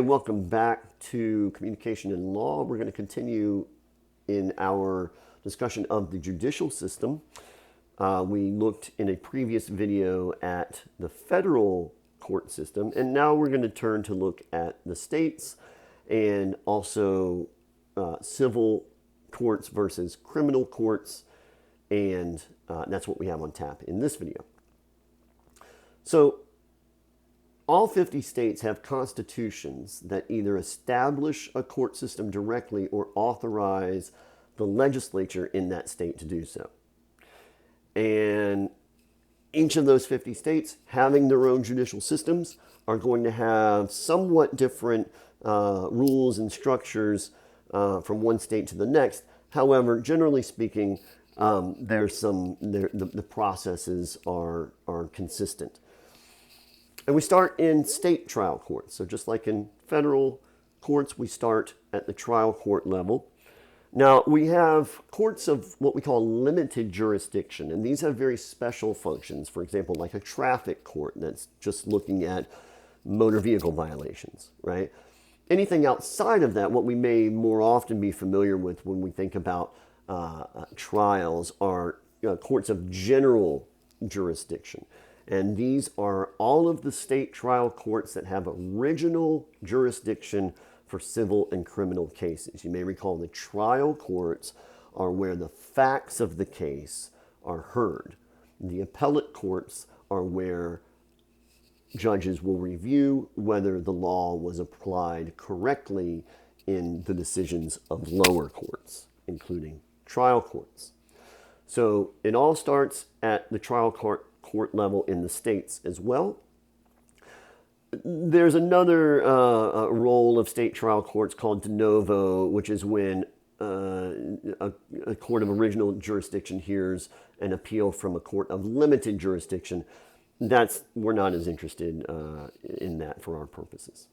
Welcome back to Communication in Law. We're going to continue in our discussion of the judicial system. We looked in a previous video at the federal court system, and now we're going to turn to look at the states and also civil courts versus criminal courts, and that's what we have on tap in this video. So, all 50 states have constitutions that either establish a court system directly or authorize the legislature in that state to do so. And each of those 50 states, having their own judicial systems, are going to have somewhat different rules and structures from one state to the next. However, generally speaking, the processes are consistent. And we start in state trial courts. So just like in federal courts, we start at the trial court level. Now, we have courts of what we call limited jurisdiction, and these have very special functions. For example, like a traffic court that's just looking at motor vehicle violations, right? Anything outside of that, what we may more often be familiar with when we think about trials are courts of general jurisdiction. And these are all of the state trial courts that have original jurisdiction for civil and criminal cases. You may recall the trial courts are where the facts of the case are heard. The appellate courts are where judges will review whether the law was applied correctly in the decisions of lower courts, including trial courts. So it all starts at the trial court level in the states as well. There's another role of state trial courts called de novo, which is when a court of original jurisdiction hears an appeal from a court of limited jurisdiction. We're not as interested in that for our purposes.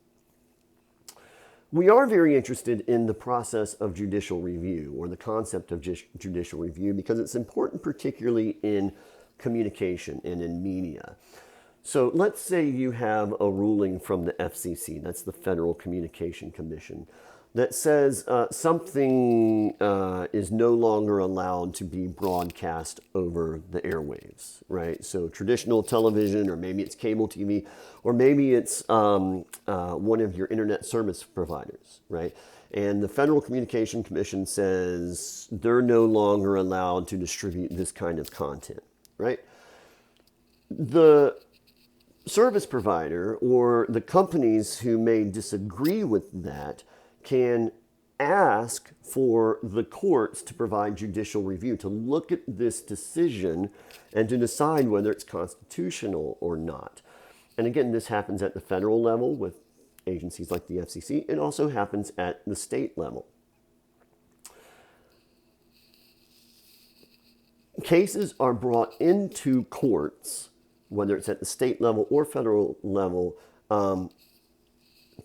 We are very interested in the process of judicial review, or the concept of judicial review, because it's important particularly in communication and in media. So let's say you have a ruling from the FCC, that's the Federal Communication Commission, that says something is no longer allowed to be broadcast over the airwaves, right? So traditional television, or maybe it's cable TV, or maybe it's one of your internet service providers, right? And the Federal Communication Commission says they're no longer allowed to distribute this kind of content, right? The service provider or the companies who may disagree with that can ask for the courts to provide judicial review, to look at this decision and to decide whether it's constitutional or not. And again, this happens at the federal level with agencies like the FCC. It also happens at the state level. Cases are brought into courts, whether it's at the state level or federal level,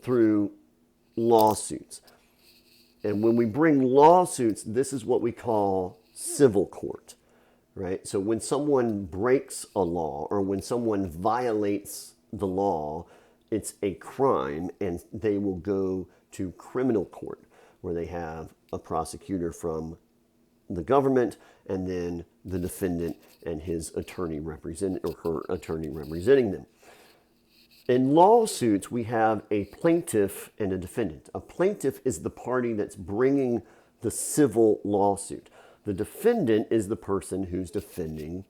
through lawsuits. And when we bring lawsuits, this is what we call civil court, right? So when someone breaks a law or when someone violates the law, it's a crime, and they will go to criminal court, where they have a prosecutor from the government and then the defendant and his attorney or her attorney representing them. In lawsuits, we have a plaintiff and a defendant. A plaintiff is the party that's bringing the civil lawsuit. The defendant is the person who's defending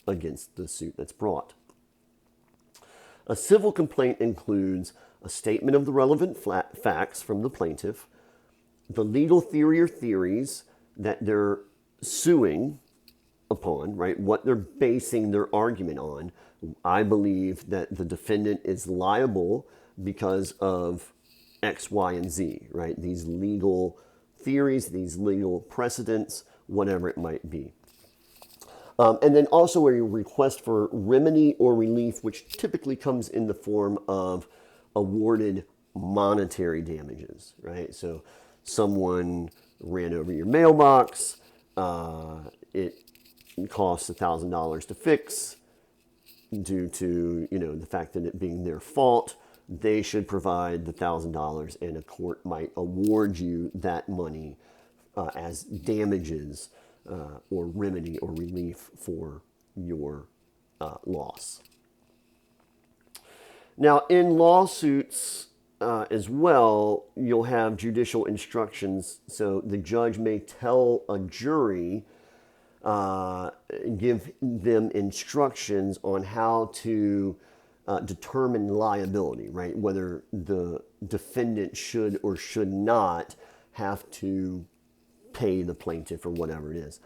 against the suit that's brought. A civil complaint includes a statement of the relevant facts from the plaintiff, the legal theory or theories that they're suing upon, right? What they're basing their argument on. I believe that the defendant is liable because of X, Y, and Z, right? These legal theories, these legal precedents, whatever it might be. And then also a request for remedy or relief, which typically comes in the form of awarded monetary damages, right? So someone ran over your mailbox, it costs $1,000 to fix due to, the fact that it being their fault. they should provide the $1,000, and a court might award you that money as damages or remedy or relief for your loss. Now, in lawsuits as well, you'll have judicial instructions. So the judge may tell a jury, give them instructions on how to determine liability, right? Whether the defendant should or should not have to pay the plaintiff or whatever it is.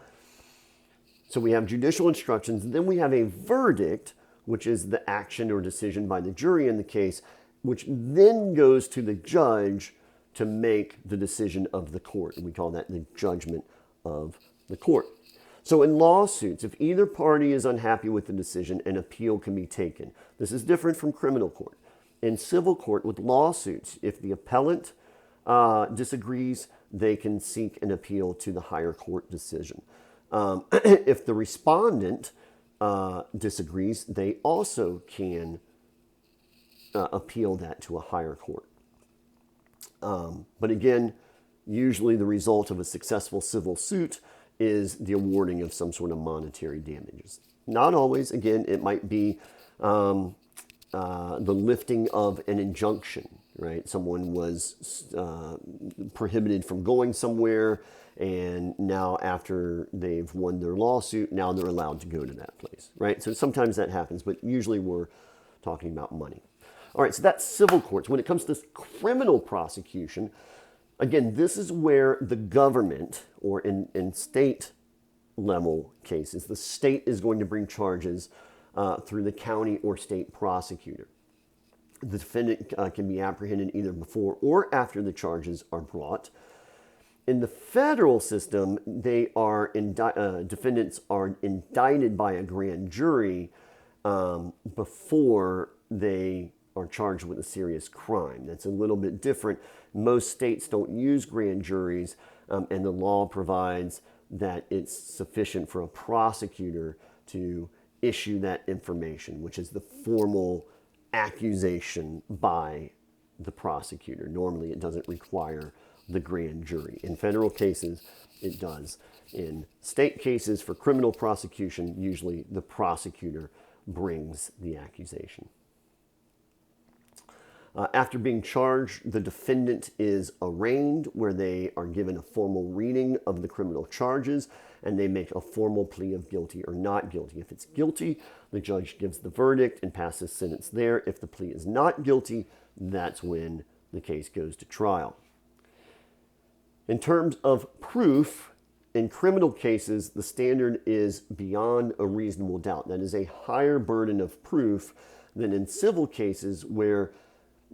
So we have judicial instructions, then we have a verdict, which is the action or decision by the jury in the case, which then goes to the judge to make the decision of the court. And we call that the judgment of the court. So in lawsuits, if either party is unhappy with the decision, an appeal can be taken. This is different from criminal court. In civil court with lawsuits, if the appellant disagrees, they can seek an appeal to the higher court decision. If the respondent disagrees, they also can appeal that to a higher court. But again, usually the result of a successful civil suit is the awarding of some sort of monetary damages. Not always. Again, it might be the lifting of an injunction, right? Someone was prohibited from going somewhere, and now after they've won their lawsuit, now they're allowed to go to that place, right? So sometimes that happens, but usually we're talking about money. All right, so that's civil courts. When it comes to criminal prosecution, again, this is where the government, or in state level cases, the state is going to bring charges through the county or state prosecutor. The defendant can be apprehended either before or after the charges are brought. In the federal system, defendants are indicted by a grand jury before they are charged with a serious crime. That's a little bit different. Most states don't use grand juries, and the law provides that it's sufficient for a prosecutor to issue that information, which is the formal accusation by the prosecutor. Normally, it doesn't require the grand jury. In federal cases, it does. In state cases for criminal prosecution, usually the prosecutor brings the accusation. After being charged, the defendant is arraigned, where they are given a formal reading of the criminal charges, and they make a formal plea of guilty or not guilty. If it's guilty, the judge gives the verdict and passes sentence there. If the plea is not guilty, that's when the case goes to trial. In terms of proof, in criminal cases, the standard is beyond a reasonable doubt. That is a higher burden of proof than in civil cases, where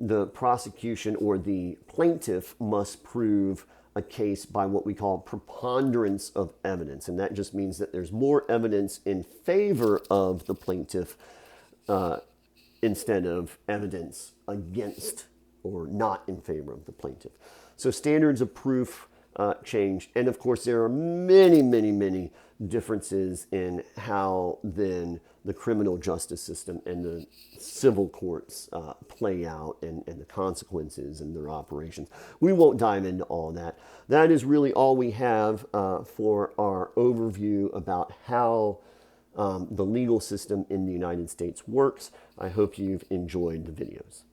the prosecution or the plaintiff must prove a case by what we call preponderance of evidence. And that just means that there's more evidence in favor of the plaintiff instead of evidence against or not in favor of the plaintiff. So standards of proof changed. And of course, there are many, many, many differences in how then the criminal justice system and the civil courts play out, and the consequences and their operations. We won't dive into all that. That is really all we have for our overview about how the legal system in the United States works. I hope you've enjoyed the videos.